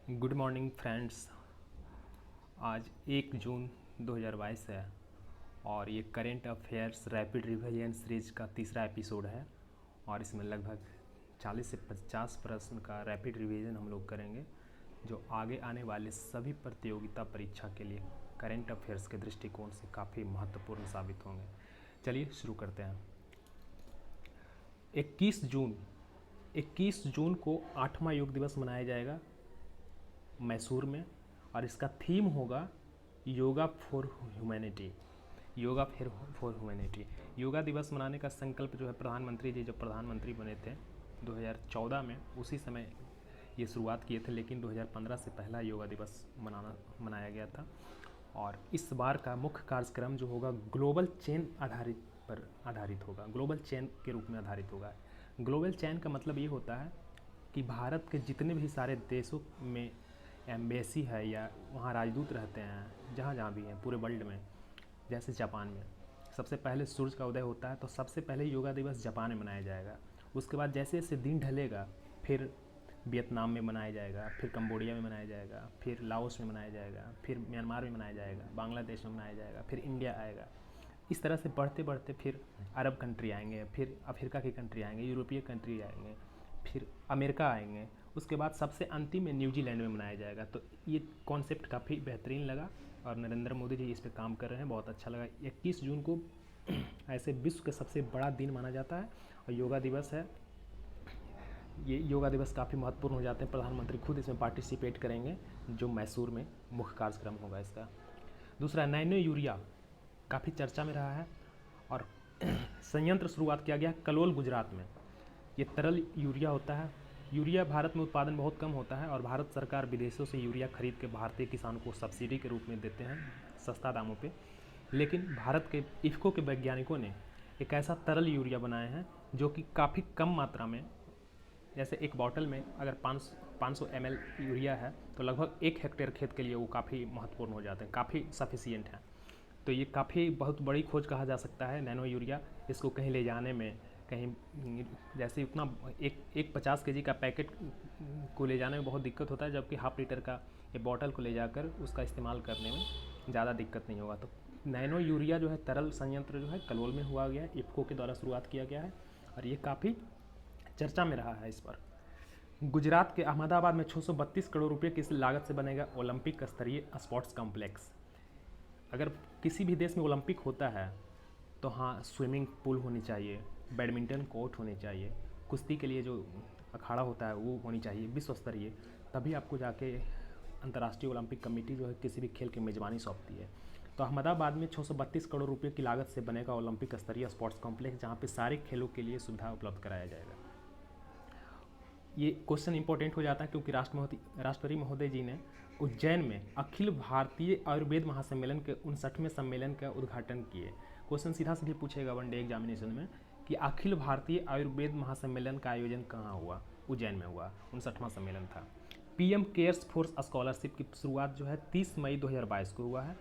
Good morning friends. आज 1 जून 2022 है और ये current affairs rapid revision series का तीसरा एपिसोड है और इसमें लगभग 40 से 50 प्रश्न का रैपिड रिवीजन हम लोग करेंगे जो आगे आने वाले सभी प्रतियोगिता परीक्षा के लिए करेंट अफेयर्स के दृष्टिकोण से काफ़ी महत्वपूर्ण साबित होंगे। चलिए शुरू करते हैं। 21 जून को 8वां योग दिवस मनाया जाएगा मैसूर में और इसका थीम होगा योगा फॉर ह्यूमैनिटी। योगा दिवस मनाने का संकल्प जो है प्रधानमंत्री जी जब प्रधानमंत्री बने थे 2014 में, उसी समय ये शुरुआत किए थे, लेकिन 2015 से पहला योगा दिवस मनाया गया था। और इस बार का मुख्य कार्यक्रम जो होगा ग्लोबल चेन आधारित होगा, ग्लोबल चेन के रूप में आधारित होगा। ग्लोबल चेन का मतलब ये होता है कि भारत के जितने भी सारे देशों में एम्बेसी है या वहाँ राजदूत रहते हैं, जहाँ जहाँ भी हैं पूरे वर्ल्ड में, जैसे जापान में सबसे पहले सूरज का उदय होता है तो सबसे पहले योगा दिवस जापान में मनाया जाएगा। उसके बाद जैसे जैसे दिन ढलेगा फिर वियतनाम में मनाया जाएगा, फिर कंबोडिया में मनाया जाएगा, फिर लाओस में मनाया जाएगा, फिर म्यांमार में मनाया जाएगा, बांग्लादेश में मनाया जाएगा, फिर इंडिया आएगा। इस तरह से बढ़ते बढ़ते फिर अरब कंट्री आएंगे, फिर अफ्रीका की कंट्री आएंगे, यूरोपीय कंट्री आएंगे, फिर अमेरिका आएंगे। उसके बाद सबसे अंतिम में न्यूजीलैंड में मनाया जाएगा। तो ये कॉन्सेप्ट काफ़ी बेहतरीन लगा और नरेंद्र मोदी जी इस पर काम कर रहे हैं, बहुत अच्छा लगा। 21 जून को ऐसे विश्व का सबसे बड़ा दिन माना जाता है और योगा दिवस है। ये योगा दिवस काफ़ी महत्वपूर्ण हो जाते हैं। प्रधानमंत्री खुद इसमें पार्टिसिपेट करेंगे जो मैसूर में मुख्य कार्यक्रम होगा इसका। दूसरा, नैनो यूरिया काफ़ी चर्चा में रहा है और संयंत्र शुरुआत किया गया कलोल, गुजरात में। ये तरल यूरिया होता है। यूरिया भारत में उत्पादन बहुत कम होता है और भारत सरकार विदेशों से यूरिया खरीद के भारतीय किसानों को सब्सिडी के रूप में देते हैं सस्ता दामों पे। लेकिन भारत के इफ़को के वैज्ञानिकों ने एक ऐसा तरल यूरिया बनाए हैं जो कि काफ़ी कम मात्रा में, जैसे एक बॉटल में अगर 500 ml यूरिया है तो लगभग 1 हेक्टेयर खेत के लिए वो काफ़ी महत्वपूर्ण हो जाते हैं, काफ़ी सफिशियंट है। तो ये काफ़ी बहुत बड़ी खोज कहा जा सकता है नैनो यूरिया। इसको कहीं ले जाने में, कहीं जैसे उतना एक 50 kg का पैकेट को ले जाने में बहुत दिक्कत होता है, जबकि हाफ लीटर का ये बॉटल को ले जाकर उसका इस्तेमाल करने में ज़्यादा दिक्कत नहीं होगा। तो नैनो यूरिया जो है तरल संयंत्र जो है कलोल में हुआ गया है, इफ़को के द्वारा शुरुआत किया गया है और ये काफ़ी चर्चा में रहा है इस पर। गुजरात के अहमदाबाद में 632 करोड़ रुपये की लागत से बनेगा ओलंपिक स्तरीय स्पोर्ट्स कॉम्प्लेक्स। अगर किसी भी देश में ओलंपिक होता है तो हाँ, स्विमिंग पूल होनी चाहिए, बैडमिंटन कोर्ट होने चाहिए, कुश्ती के लिए जो अखाड़ा होता है वो होनी चाहिए विश्व स्तरीय, तभी आपको जाके अंतर्राष्ट्रीय ओलंपिक कमेटी जो है किसी भी खेल की मेज़बानी सौंपती है। तो अहमदाबाद में 632 करोड़ रुपये की लागत से बनेगा ओलंपिक स्तरीय स्पोर्ट्स कॉम्प्लेक्स, जहाँ पे सारे खेलों के लिए सुविधा उपलब्ध कराया जाएगा। ये क्वेश्चन इंपॉर्टेंट हो जाता है क्योंकि राष्ट्रपति महोदय जी ने उज्जैन में अखिल भारतीय आयुर्वेद महासम्मेलन के 59वें सम्मेलन का उद्घाटन किए। क्वेश्चन सीधा सीधे पूछेगा वनडे एग्जामिनेशन में कि अखिल भारतीय आयुर्वेद महासम्मेलन का आयोजन कहाँ हुआ? उज्जैन में हुआ, 59वां सम्मेलन था। पीएम केयर्स फॉर स्कॉलरशिप की शुरुआत जो है 30 मई 2022 को हुआ है।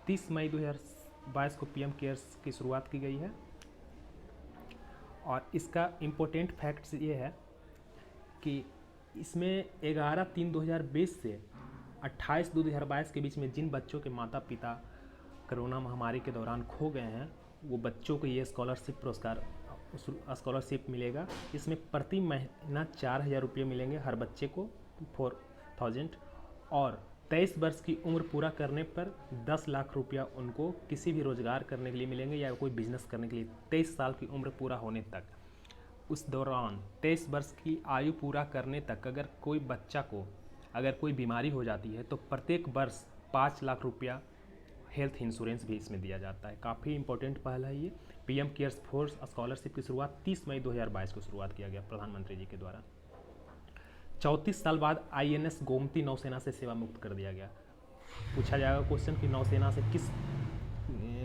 30 मई 2022 को पीएम केयर्स की शुरुआत की गई है और इसका इम्पोर्टेंट फैक्ट्स ये है कि इसमें 11/3/2020 से 28/2/2022 के बीच में जिन बच्चों के माता पिता कोरोना महामारी के दौरान खो गए हैं, वो बच्चों को ये स्कॉलरशिप मिलेगा। इसमें प्रति महीना 4,000 रुपये मिलेंगे हर बच्चे को, 4,000, और 23 वर्ष की उम्र पूरा करने पर 10 लाख रुपया उनको किसी भी रोज़गार करने के लिए मिलेंगे या कोई बिजनेस करने के लिए 23 साल की उम्र पूरा होने तक। उस दौरान 23 वर्ष की आयु पूरा करने तक अगर कोई बच्चा को अगर कोई बीमारी हो जाती है तो प्रत्येक वर्ष 5 लाख रुपया हेल्थ इंश्योरेंस भी इसमें दिया जाता है। काफ़ी इंपॉर्टेंट पहल है ये। पीएम केयर्स फॉर स्कॉलरशिप की शुरुआत 30 मई 2022 को शुरुआत किया गया प्रधानमंत्री जी के द्वारा। 34 साल बाद आईएनएस गोमती नौसेना से सेवा मुक्त कर दिया गया। पूछा जाएगा क्वेश्चन कि नौसेना से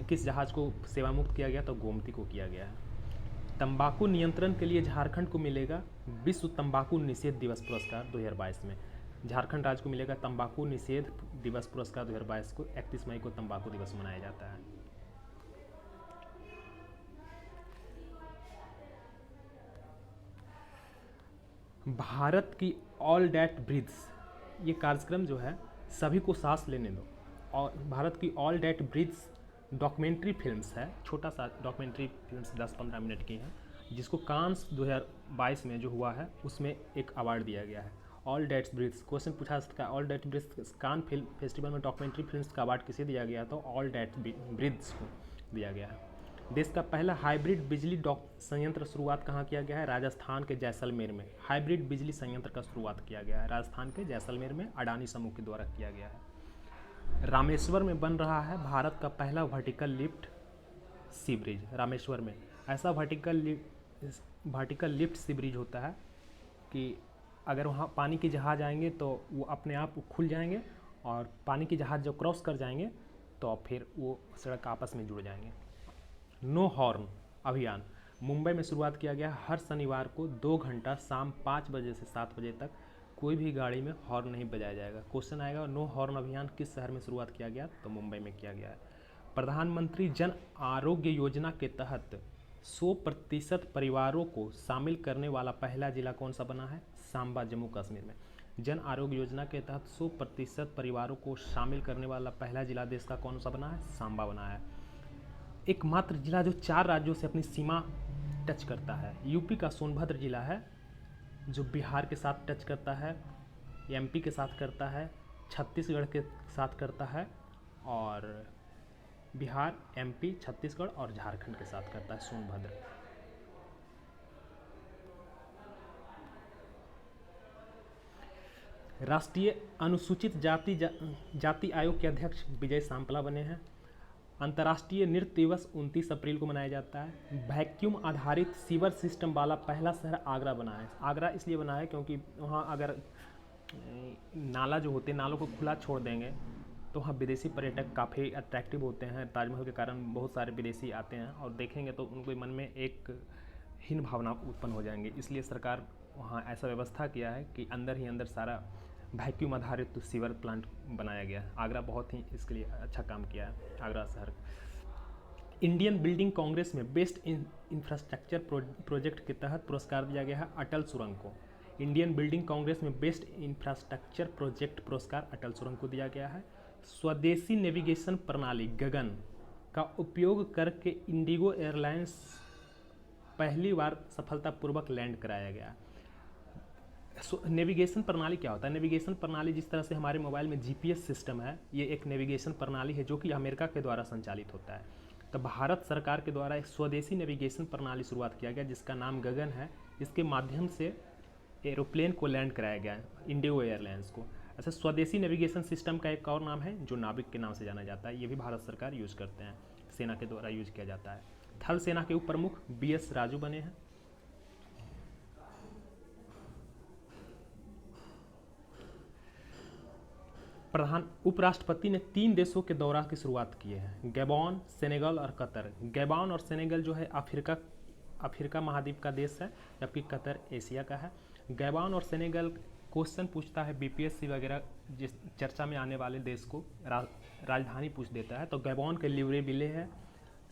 किस जहाज़ को सेवा मुक्त किया गया, तो गोमती को किया गया है। तंबाकू नियंत्रण के लिए झारखंड को मिलेगा विश्व तंबाकू निषेध दिवस पुरस्कार 2022 में। झारखंड राज्य को मिलेगा तंबाकू निषेध दिवस पुरस्कार 2022 को। 31 मई को तंबाकू दिवस मनाया जाता है। भारत की ऑल डेट ब्रिड्स ये कार्यक्रम जो है सभी को सांस लेने दो, और भारत की All That Breathes documentary films है, छोटा सा डॉक्यूमेंट्री फिल्म्स 10-15 मिनट की हैं, जिसको कांस 2022 में जो हुआ है उसमें एक अवार्ड दिया गया है। ऑल डेट्स ब्रीथ्स, क्वेश्चन पूछा जा सकता है, All That Breathes Cannes film festival में डॉक्यूमेंट्री फिल्म्स का अवार्ड किसे दिया गया? तो ऑल डेट ब्रीथ्स को दिया गया है। देश का पहला हाइब्रिड बिजली संयंत्र शुरुआत कहाँ किया गया है? राजस्थान के जैसलमेर में हाइब्रिड बिजली संयंत्र का शुरुआत किया गया है। राजस्थान के जैसलमेर में अडानी समूह के द्वारा किया गया है। रामेश्वर में बन रहा है भारत का पहला वर्टिकल लिफ्ट सी ब्रिज। रामेश्वर में ऐसा वर्टिकल लिफ्ट सी ब्रिज होता है कि अगर वहाँ पानी के जहाज आएंगे तो वो अपने आप खुल जाएंगे, और पानी के जहाज जब क्रॉस कर जाएंगे तो फिर वो सड़क आपस में जुड़ जाएंगे। नो हॉर्न अभियान मुंबई में शुरुआत किया गया। हर शनिवार को 2 घंटा शाम 5 बजे से 7 बजे तक कोई भी गाड़ी में हॉर्न नहीं बजाया जाएगा। क्वेश्चन आएगा नो हॉर्न अभियान किस शहर में शुरुआत किया गया? तो मुंबई में किया गया है। प्रधानमंत्री जन आरोग्य योजना के तहत 100% परिवारों को शामिल करने वाला पहला जिला कौन सा बना है? सांबा, जम्मू कश्मीर में। जन आरोग्य योजना के तहत 100% परिवारों को शामिल करने वाला पहला जिला देश का कौन सा बना है? सांबा बना है। एकमात्र जिला जो 4 राज्यों से अपनी सीमा टच करता है। यूपी का सोनभद्र जिला है जो बिहार के साथ टच करता है, एमपी के साथ करता है, छत्तीसगढ़ के साथ करता है, और बिहार, एमपी, छत्तीसगढ़ और झारखंड के साथ करता है सोनभद्र। राष्ट्रीय अनुसूचित जाति आयोग के अध्यक्ष विजय सांपला बने हैं। अंतर्राष्ट्रीय नृत्य दिवस 29 अप्रैल को मनाया जाता है। वैक्यूम आधारित सीवर सिस्टम वाला पहला शहर आगरा बना है। आगरा इसलिए बना है क्योंकि वहाँ अगर नाला जो होते हैं, नालों को खुला छोड़ देंगे तो वहाँ विदेशी पर्यटक काफ़ी अट्रैक्टिव होते हैं। ताजमहल के कारण बहुत सारे विदेशी आते हैं और देखेंगे तो उनके मन में एक हीन भावना उत्पन्न हो जाएंगे। इसलिए सरकार वहाँ ऐसा व्यवस्था किया है कि अंदर ही अंदर सारा वैक्यूम आधारित सीवर प्लांट बनाया गया है। आगरा बहुत ही इसके लिए अच्छा काम किया है, आगरा शहर। इंडियन बिल्डिंग कांग्रेस में बेस्ट इंफ्रास्ट्रक्चर प्रोजेक्ट के तहत पुरस्कार दिया गया है अटल सुरंग को। इंडियन बिल्डिंग कांग्रेस में बेस्ट इंफ्रास्ट्रक्चर प्रोजेक्ट पुरस्कार अटल सुरंग को दिया गया है। स्वदेशी नेविगेशन प्रणाली गगन का उपयोग करके इंडिगो एयरलाइंस पहली बार सफलतापूर्वक लैंड कराया गया। नेविगेशन प्रणाली क्या होता है? नेविगेशन प्रणाली जिस तरह से हमारे मोबाइल में जीपीएस सिस्टम है, ये एक नेविगेशन प्रणाली है जो कि अमेरिका के द्वारा संचालित होता है। तो भारत सरकार के द्वारा एक स्वदेशी नेविगेशन प्रणाली शुरुआत किया गया जिसका नाम गगन है। इसके माध्यम से एरोप्लेन को लैंड कराया गया इंडिगो एयरलाइंस को। ऐसे स्वदेशी नेविगेशन सिस्टम का एक और नाम है जो नाविक के नाम से जाना जाता है। ये भी भारत सरकार यूज़ करते हैं, सेना के द्वारा यूज किया जाता है। थल सेना के उप प्रमुख BS राजू बने हैं। उपराष्ट्रपति ने 3 देशों के दौरा की शुरुआत की है, गैबॉन, सेनेगल और कतर। गैबॉन और सेनेगल जो है अफ्रीका महाद्वीप का देश है, जबकि कतर एशिया का है। गैबॉन और सेनेगल क्वेश्चन पूछता है BPSC वगैरह जिस चर्चा में आने वाले देश को राजधानी पूछ देता है। तो गैबॉन के लिब्रेविले है,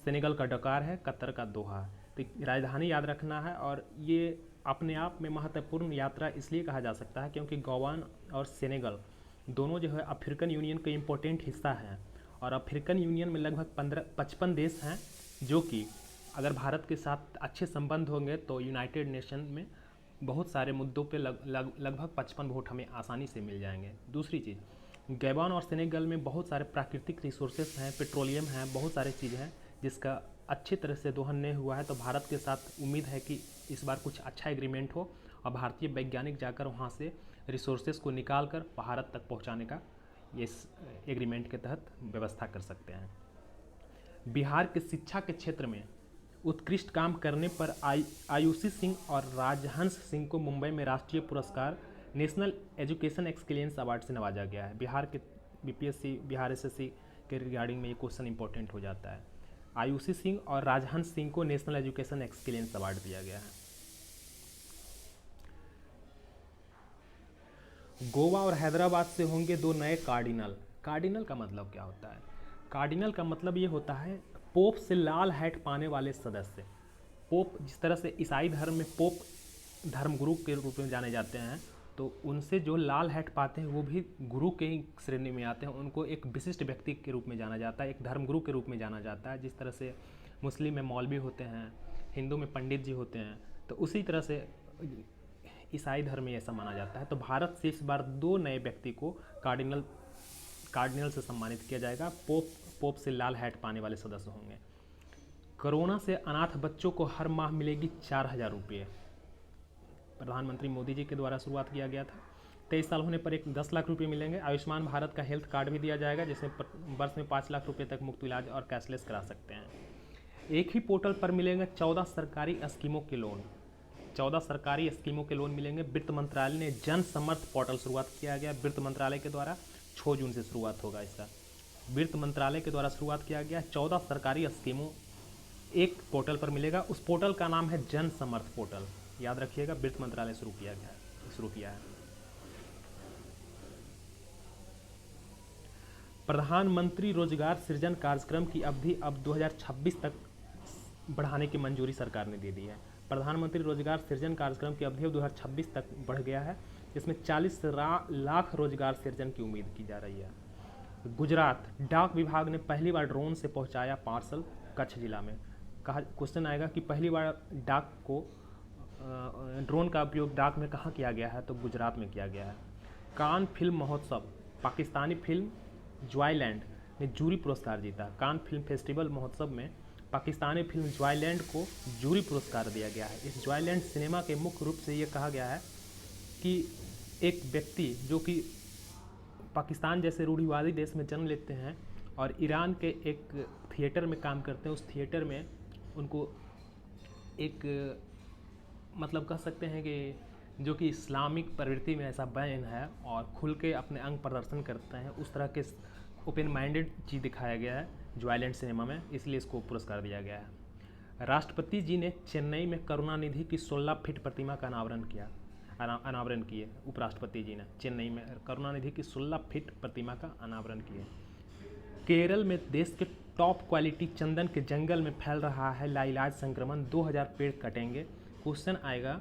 सेनेगल का डकार है, कतर का दोहा है। तो राजधानी याद रखना है। और ये अपने आप में महत्वपूर्ण यात्रा इसलिए कहा जा सकता है क्योंकि गैबॉन और सेनेगल दोनों जो है अफ्रीकन यूनियन का इम्पोर्टेंट हिस्सा हैं, और अफ्रीकन यूनियन में लगभग 55 देश हैं जो कि अगर भारत के साथ अच्छे संबंध होंगे तो यूनाइटेड नेशन में बहुत सारे मुद्दों पे लगभग 55 वोट हमें आसानी से मिल जाएंगे। दूसरी चीज़, गैबॉन और सेनेगल में बहुत सारे प्राकृतिक रिसोर्सेज हैं, पेट्रोलियम हैं, बहुत सारे चीज़ हैं जिसका अच्छी तरह से दोहन नहीं हुआ है। तो भारत के साथ उम्मीद है कि इस बार कुछ अच्छा एग्रीमेंट हो और भारतीय वैज्ञानिक जाकर वहाँ से रिसोर्सेज को निकाल कर भारत तक पहुँचाने का इस एग्रीमेंट के तहत व्यवस्था कर सकते हैं। बिहार के शिक्षा के क्षेत्र में उत्कृष्ट काम करने पर आयुषी सिंह और राजहंस सिंह को मुंबई में राष्ट्रीय पुरस्कार नेशनल एजुकेशन एक्सीलेंस अवार्ड से नवाजा गया है। बिहार के BPSC, बिहार SSC के रिगार्डिंग में ये क्वेश्चन इंपॉर्टेंट हो जाता है। आयुषी सिंह और राजहंस सिंह को नेशनल एजुकेशन एक्सीलेंस अवार्ड दिया गया है। गोवा और हैदराबाद से होंगे 2 नए कार्डिनल। कार्डिनल का मतलब क्या होता है? कार्डिनल का मतलब ये होता है पोप से लाल हैट पाने वाले सदस्य। पोप जिस तरह से ईसाई धर्म में पोप धर्मगुरु के रूप में जाने जाते हैं, तो उनसे जो लाल हैट पाते हैं वो भी गुरु के ही श्रेणी में आते हैं। उनको एक विशिष्ट व्यक्ति के रूप में जाना जाता है, एक धर्मगुरु के रूप में जाना जाता है। जिस तरह से मुस्लिम में मौलवी होते हैं, हिंदू में पंडित जी होते हैं, तो उसी तरह से ईसाई धर्म में ऐसा माना जाता है। तो भारत से इस बार 2 नए व्यक्ति को कार्डिनल से सम्मानित किया जाएगा। पोप से लाल हैट पाने वाले सदस्य होंगे। कोरोना से अनाथ बच्चों को हर माह मिलेगी 4000 रुपये। प्रधानमंत्री मोदी जी के द्वारा शुरुआत किया गया था। 23 साल होने पर एक 10 लाख रुपये मिलेंगे। आयुष्मान भारत का हेल्थ कार्ड भी दिया जाएगा, जिसमें वर्ष में 5 लाख रुपये तक मुफ्त इलाज और कैशलेस करा सकते हैं। एक ही पोर्टल पर मिलेंगे 14 सरकारी स्कीमों के लोन। 14 सरकारी स्कीमों के लोन मिलेंगे। वित्त मंत्रालय ने जन समर्थ पोर्टल शुरुआत किया गया वित्त मंत्रालय के द्वारा। 6 जून से शुरुआत होगा इसका। वित्त मंत्रालय के द्वारा शुरुआत किया गया 14 सरकारी स्कीमों एक पोर्टल पर मिलेगा। उस पोर्टल का नाम है जन समर्थ पोर्टल। याद रखिएगा, वित्त मंत्रालय शुरू किया है। प्रधानमंत्री रोजगार सृजन कार्यक्रम की अवधि अब 2026 तक बढ़ाने की मंजूरी सरकार ने दे दी है। प्रधानमंत्री रोजगार सृजन कार्यक्रम की अवधि अब 2026 तक बढ़ गया है। इसमें 40 लाख रोजगार सृजन की उम्मीद की जा रही है। गुजरात डाक विभाग ने पहली बार ड्रोन से पहुंचाया पार्सल कच्छ जिला में। क्वेश्चन आएगा कि पहली बार ड्रोन का उपयोग डाक में कहाँ किया गया है, तो गुजरात में किया गया है। कान फिल्म महोत्सव, पाकिस्तानी फिल्म जॉयलैंड ने जूरी पुरस्कार जीता। कान फिल्म फेस्टिवल महोत्सव में पाकिस्तानी फिल्म जॉयलैंड को जूरी पुरस्कार दिया गया है। इस जॉयलैंड सिनेमा के मुख्य रूप से ये कहा गया है कि एक व्यक्ति जो कि पाकिस्तान जैसे रूढ़िवादी देश में जन्म लेते हैं और ईरान के एक थिएटर में काम करते हैं, उस थिएटर में उनको एक मतलब कह सकते हैं कि जो कि इस्लामिक प्रवृत्ति में ऐसा बैन है और खुल के अपने अंग प्रदर्शन करते हैं, उस तरह के ओपन माइंडेड चीज़ दिखाया गया है जॉयलैंड सिनेमा में, इसलिए इसको पुरस्कार दिया गया है। राष्ट्रपति जी ने चेन्नई में करुणानिधि की 16 फीट प्रतिमा का अनावरण किए। उपराष्ट्रपति जी ने चेन्नई में करुणानिधि की 16 फीट प्रतिमा का अनावरण किए। केरल में देश के टॉप क्वालिटी चंदन के जंगल में फैल रहा है लाइलाज संक्रमण। 2000 पेड़ कटेंगे। क्वेश्चन आएगा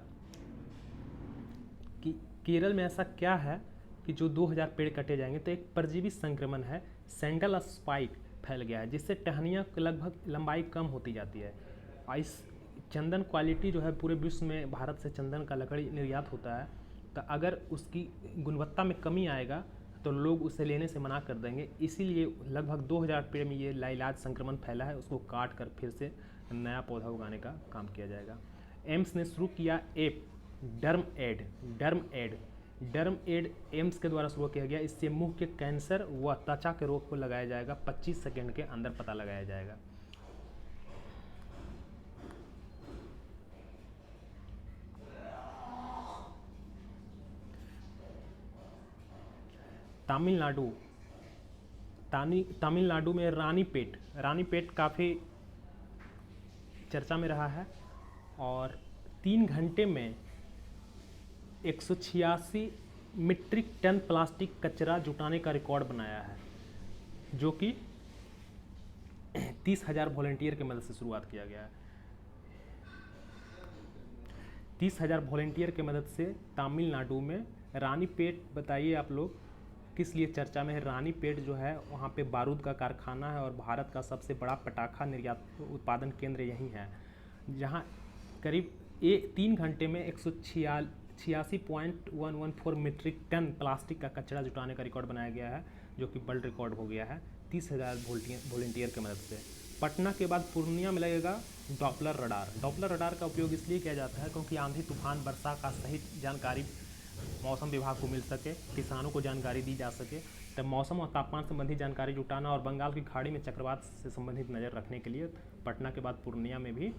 कि केरल में ऐसा क्या है कि जो 2000 पेड़ कटे जाएंगे, तो एक परजीवी संक्रमण है, सैंडल स्पाइक फैल गया है, जिससे टहनियाँ लगभग लंबाई कम होती जाती है। इस चंदन क्वालिटी जो है पूरे विश्व में भारत से चंदन का लकड़ी निर्यात होता है, तो अगर उसकी गुणवत्ता में कमी आएगा तो लोग उसे लेने से मना कर देंगे। इसीलिए लगभग 2000 पेड़ में ये लाइलाज संक्रमण फैला है, उसको काट कर फिर से नया पौधा उगाने का काम किया जाएगा। एम्स ने शुरू किया ऐप डर्म एड एम्स के द्वारा शुरू किया गया। इससे मुंह के कैंसर व त्वचा के रोग को लगाया जाएगा। 25 सेकंड के अंदर पता लगाया जाएगा। तमिलनाडु में रानीपेट काफ़ी चर्चा में रहा है और 3 घंटे में 186 मीट्रिक टन प्लास्टिक कचरा जुटाने का रिकॉर्ड बनाया है, जो कि 30,000 वॉलंटियर की मदद से शुरुआत किया गया है। 30,000 वॉलंटियर की मदद से तमिलनाडु में रानीपेट, बताइए आप लोग किस लिए चर्चा में है। रानीपेट जो है वहाँ पे बारूद का कारखाना है और भारत का सबसे बड़ा पटाखा निर्यात उत्पादन केंद्र यही है, जहाँ करीब 3 घंटे में 186.114 मीट्रिक टन प्लास्टिक का कचरा जुटाने का रिकॉर्ड बनाया गया है, जो कि वर्ल्ड रिकॉर्ड हो गया है 30,000 वॉलंटियर की मदद से। पटना के बाद पूर्णिया में लगेगा डॉपलर रडार का उपयोग इसलिए किया जाता है क्योंकि आंधी तूफान वर्षा का सही जानकारी मौसम विभाग को मिल सके, किसानों को जानकारी दी जा सके। तब मौसम और तापमान संबंधी जानकारी जुटाना और बंगाल की खाड़ी में चक्रवात से संबंधित नज़र रखने के लिए पटना के बाद पूर्णिया में भी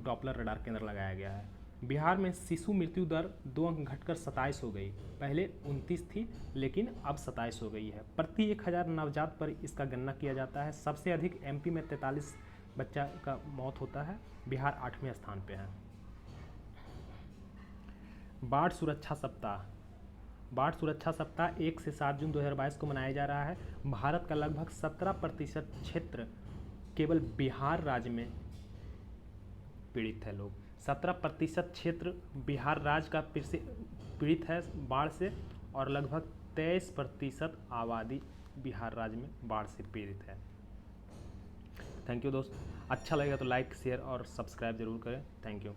डॉपलर रडार केंद्र लगाया गया है। बिहार में शिशु मृत्यु दर 2 अंक घटकर 27 हो गई। पहले 29 थी लेकिन अब 27 हो गई है। प्रति 1000 नवजात पर इसका गणना किया जाता है। सबसे अधिक एमपी में 43 बच्चा का मौत होता है। बिहार 8वें स्थान पे है। बाढ़ सुरक्षा सप्ताह 1 से 7 जून 2022 को मनाया जा रहा है। भारत का लगभग 17% क्षेत्र केवल बिहार राज्य में पीड़ित है। लोग 17% क्षेत्र बिहार राज्य का पीड़ित है बाढ़ से और लगभग 23% आबादी बिहार राज्य में बाढ़ से पीड़ित है। थैंक यू दोस्त, अच्छा लगेगा तो लाइक शेयर और सब्सक्राइब जरूर करें। Thank you.